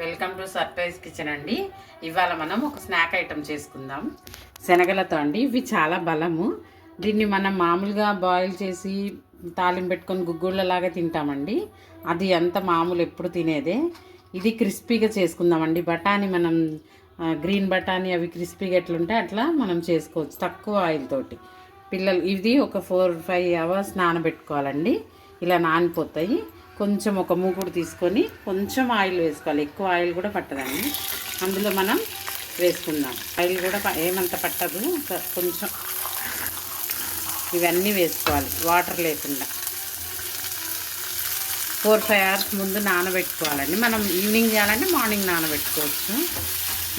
Welcome to surprise kitchen అండి. ఇవాళ మనం ఒక స్నాక్ ఐటెం చేసుకుందాం. శనగలతో అండి. ఇవి చాలా బలము. దీన్ని మనం మామూలుగా బాయిల్ చేసి తాలింపు పెట్టుకొని గుగ్గుళ్ళలాగా తింటామండి. అది అంత మామూలు ఎప్పుడు తినేదే. ఇది క్రిస్పీగా చేసుకుందామండి. బఠానీ మనం గ్రీన్ బఠానీ అవి క్రిస్పీగా ఎట్లుంటే అట్లా మనం చేసుకోవచ్చు తక్కువ ఆయిల్ తోటి. పిల్లలు ఇది ఒక 4-5 అవర్స్ నానబెట్టుకోవాలండి. ఇలా నానిపోతాయి. కొంచెం ఒక మూకుడు తీసుకొని కొంచెం ఆయిల్ వేసుకోవాలి. ఎక్కువ ఆయిల్ కూడా పట్టదండి. అందులో మనం వేసుకుందాం. ఆయిల్ కూడా ఏమంత పట్టదు. కొంచెం ఇవన్నీ వేసుకోవాలి వాటర్ లేకుండా. 4-5 అవర్స్ ముందు నానబెట్టుకోవాలండి. మనం ఈవినింగ్ చేయాలంటే మార్నింగ్ నానబెట్టుకోవచ్చు.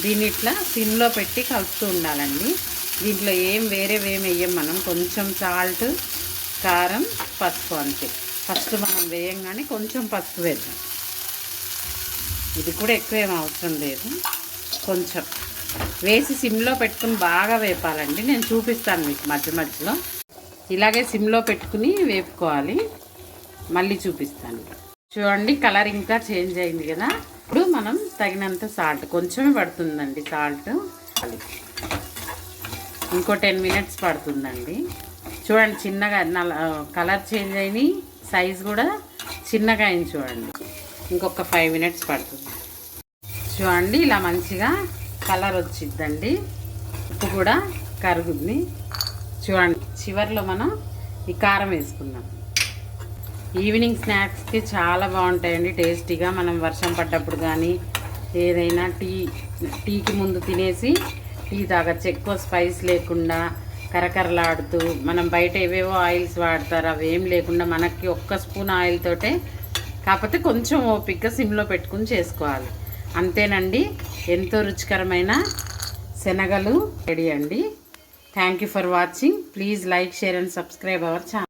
దీన్ని ఇట్లా సిమ్లో పెట్టి కలుపుతూ ఉండాలండి. దీంట్లో వేరేం వేయం మనం. కొంచెం సాల్ట్, కారం, పసుపు అంతే. ఫస్ట్ మనం వేయంగానే కొంచెం పసుపు వేద్దాం. ఇది కూడా ఎక్కువ ఏం అవసరం లేదు. కొంచెం వేసి సిమ్లో పెట్టుకుని బాగా వేపాలండి. నేను చూపిస్తాను మీకు మధ్య మధ్యలో. ఇలాగే సిమ్లో పెట్టుకుని వేపుకోవాలి. మళ్ళీ చూపిస్తాను చూడండి. కలర్ ఇంకా చేంజ్ అయింది కదా. ఇప్పుడు మనం తగినంత సాల్ట్, కొంచెమే పడుతుందండి సాల్ట్. ఇంకో 10 మినిట్స్ పడుతుందండి. చూడండి చిన్నగా కలర్ చేంజ్ అయింది. సైజ్ కూడా చిన్నగా అయింది చూడండి. ఇంకొక 5 మినిట్స్ పడుతుంది. చూడండి ఇలా మంచిగా కలర్ వచ్చిద్దండి. ఉప్పు కూడా కరుగుద్ది. చూడండి చివరిలో మనం ఈ కారం వేసుకుందాం. ఈవినింగ్ స్నాక్స్కి చాలా బాగుంటాయండి టేస్టీగా. మనం వర్షం పడ్డప్పుడు కానీ ఏదైనా టీకి ముందు తినేసి టీ తాగచ్చు. ఎక్కువ స్పైస్ లేకుండా కరకరలాడుతూ. మనం బయట ఏవేవో ఆయిల్స్ వాడతారు, అవి ఏం లేకుండా మనకి ఒక్క స్పూన్ ఆయిల్ తోటే, కాకపోతే కొంచెం ఓపికగా సిమ్లో పెట్టుకుని చేసుకోవాలి. అంతేనండి. ఎంతో రుచికరమైన శనగలు రెడీ అండి. Thank you for watching. Please like, share and subscribe our channel.